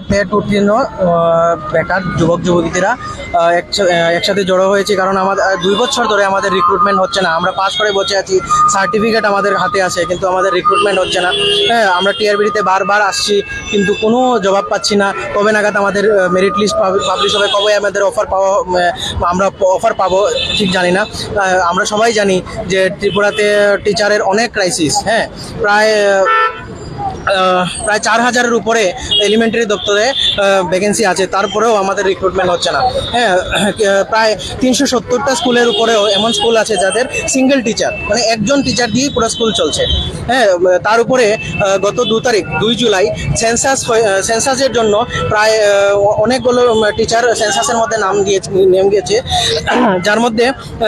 TET উত্তীর্ণ বেকার যুবক যুবতীরা একসাথে জড়ো হয়েছে, কারণ আমাদের 2 বছর ধরে আমাদের রিক্রুটমেন্ট হচ্ছে না। আমরা পাস করে বসে আছি, সার্টিফিকেট আমাদের হাতে আছে, কিন্তু আমাদের রিক্রুটমেন্ট হচ্ছে না। হ্যাঁ, আমরা টিআরবিতে বারবার আসছি, কিন্তু কোনো জবাব পাচ্ছি না। কবে নাগাদ আমাদের মেরিট লিস্ট পাবলিশ হবে, কবে আমাদের আমরা অফার পাবো ঠিক জানি না। আমরা সবাই জানি যে ত্রিপুরাতে টিচারের অনেক ক্রাইসিস। হ্যাঁ, প্রায় 4000-এর উপরে এলিমেন্টারি দপ্তরে ভ্যাকেন্সি আছে, তারপরেও আমাদের রিক্রুটমেন্ট হচ্ছে না। হ্যাঁ, প্রায় 370টা স্কুলের উপরেও এমন স্কুল আছে যাদের সিঙ্গেল টিচার, মানে একজন টিচার দিয়েই পুরো স্কুল চলছে। হ্যাঁ, তার উপরে গত 2 জুলাই সেন্সাসের জন্য প্রায় অনেকগুলো টিচার সেন্সাসের মধ্যে নাম গিয়েছে, যার মধ্যে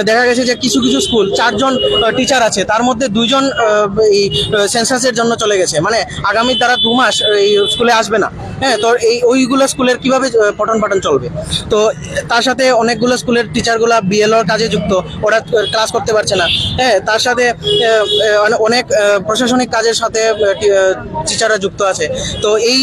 দেখা গেছে যে কিছু কিছু স্কুল 4 জন টিচার আছে, তার মধ্যে 2 জন এই সেন্সাসের জন্য চলে গেছে। মানে আগামী তারা 2 মাস এই স্কুলে আসবে না। হ্যাঁ, তো ওইগুলো স্কুলের কিভাবে পঠন পাঠন চলবে? তো তার সাথে অনেকগুলো স্কুলের টিচারগুলা বিএলওর কাজে যুক্ত, ওরা ক্লাস করতে পারছে না। হ্যাঁ, তার সাথে অনেক প্রশাসনিক কাজের সাথে টিচাররা যুক্ত আছে। তো এই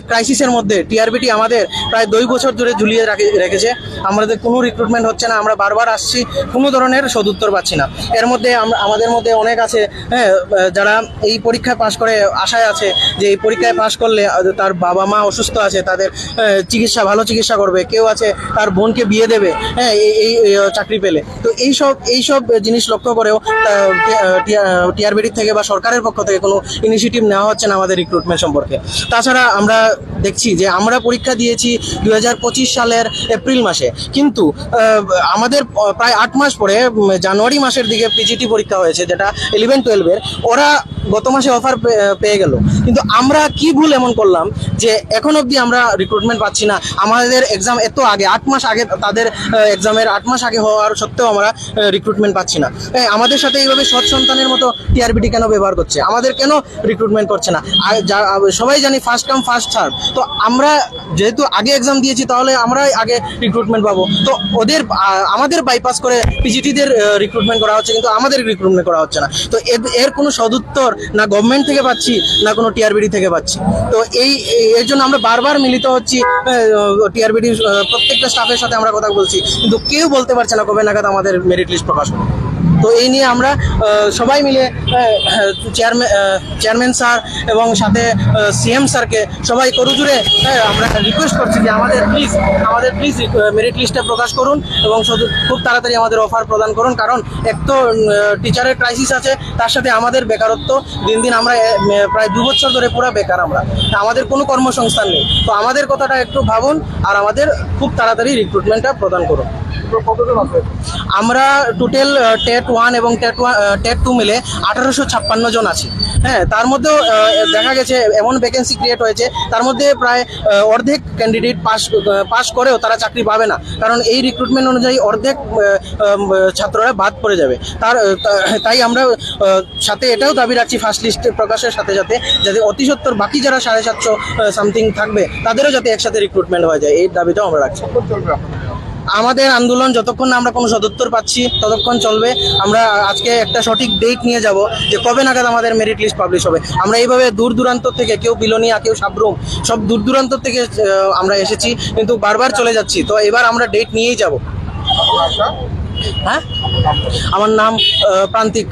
ক্রাইসিসের মধ্যে টিআরবিটি আমাদের প্রায় 2 বছর ধরে ঝুলিয়ে রেখেছে। আমাদের কোনো রিক্রুটমেন্ট হচ্ছে না, আমরা বারবার আসছি, কোনো ধরনের সদুত্তর পাচ্ছি না। এর মধ্যে আমাদের মধ্যে অনেক আছে, হ্যাঁ, যারা এই পরীক্ষায় পাশ করে আশায় আছে যে এই পরীক্ষায় পাশ করলে তার বাবা মা অসুস্থ আছে, তাদের ভালো চিকিৎসা করবে। কেউ আছে তার বোনকে বিয়ে দেবে, হ্যাঁ, এই চাকরি পেলে। তো এইসব জিনিস লক্ষ্য করেও টিআরবিডি থেকে বা সরকারের পক্ষ থেকে কোনো ইনিশিয়েটিভ নেওয়া হচ্ছে না আমাদের রিক্রুটমেন্ট সম্পর্কে। তাছাড়া আমরা দেখছি যে আমরা পরীক্ষা দিয়েছি 2025 সালের এপ্রিল মাসে, কিন্তু আমাদের প্রায় 8 মাস পরে জানুয়ারি মাসের দিকে পিজিটি পরীক্ষা হয়েছে, যেটা 11-12-এর। ওরা গত মাসে অফার পেয়ে গেল, কিন্তু আমরা কি ভুল এমন করলাম যে এখন অবধি আমরা রিক্রুটমেন্ট পাচ্ছি না? আমাদের এক্সাম এত আগে, 8 মাস আগে, তাদের এক্সামের 8 মাস আগে হওয়ার সত্ত্বেও আমরা রিক্রুটমেন্ট পাচ্ছি না। আমাদের সাথে এইভাবে সৎ সন্তানের মতো টিআরবিটি কেন ব্যবহার করছে? আমাদের কেন রিক্রুটমেন্ট করছে না? সবাই জানি ফার্স্ট কাম ফার্স্ট সার্ভ। তো আমরা যেহেতু আগে এক্সাম দিয়েছি, তাহলে আমরাই আগে রিক্রুটমেন্ট পাবো। তো আমাদের বাইপাস করে পিজিটিদের রিক্রুটমেন্ট করা হচ্ছে, কিন্তু আমাদের রিক্রুটমেন্ট করা হচ্ছে না। তো এর কোনো সদুত্তর না গভর্নমেন্ট থেকে পাচ্ছি, না কোনো টিআরবিডি থেকে পাচ্ছি। তো এর জন্য আমরা বারবার মিলিত হচ্ছি, টিআরবিডির প্রত্যেকটা স্টাফের সাথে আমরা কথা বলছি, কিন্তু কেউ বলতে পারছে না কবে নাগাদ আমাদের মেরিট লিস্ট প্রকাশ হবে। তো এই নিয়ে আমরা সবাই মিলে চেয়ারম্যান স্যার এবং সাথে সিএম স্যারকে সবাই করজোড়ে আমরা রিকোয়েস্ট করছি যে আমাদের প্লিজ মেরিট লিস্টটা প্রকাশ করুন এবং খুব তাড়াতাড়ি আমাদের অফার প্রদান করুন। কারণ এক তো টিচারের ক্রাইসিস আছে, তার সাথে আমাদের বেকারত্ব দিন দিন, আমরা প্রায় 2 বছর ধরে পুরো বেকার, আমাদের কোনো কর্মসংস্থান নেই। তো আমাদের কথাটা একটু ভাবুন আর আমাদের খুব তাড়াতাড়ি রিক্রুটমেন্টটা প্রদান করুন। আমরা টোটাল টেট 1 এবং টেট 2 মিলে 1856 জন আছি। হ্যাঁ, তার মধ্যেও দেখা গেছে এমন ভ্যাকেন্সি ক্রিয়েট হয়েছে, তার মধ্যে প্রায় অর্ধেক ক্যান্ডিডেট পাস করেও তারা চাকরি পাবে না, কারণ এই রিক্রুটমেন্ট অনুযায়ী অর্ধেক ছাত্ররা বাদ পড়ে যাবে। তাই আমরা সাথে এটাও দাবি রাখছি ফার্স্ট লিস্ট প্রকাশের সাথে সাথে, যাতে অতি সত্বর বাকি যারা 750 সামথিং থাকবে তাদেরও যাতে একসাথে রিক্রুটমেন্ট হয়ে যায়, এই দাবিটাও আমরা রাখছি। আমাদের আন্দোলন যতক্ষণ না আমরা কোনো সদুত্তর পাচ্ছি ততক্ষণ চলবে। আমরা আজকে একটা সঠিক ডেট নিয়ে যাব যে কবে নাগাদ আমাদের মেরিট লিস্ট পাবলিশ হবে। আমরা এইভাবে দূর দূরান্ত থেকে, কেউ বিলোনিয়া, কেউ সাবরুম, সব দূর দূরান্ত থেকে আমরা এসেছি, কিন্তু বারবার চলে যাচ্ছি। তো এবার আমরা ডেট নিয়েই যাব। হ্যাঁ, আমার নাম প্রান্তিক।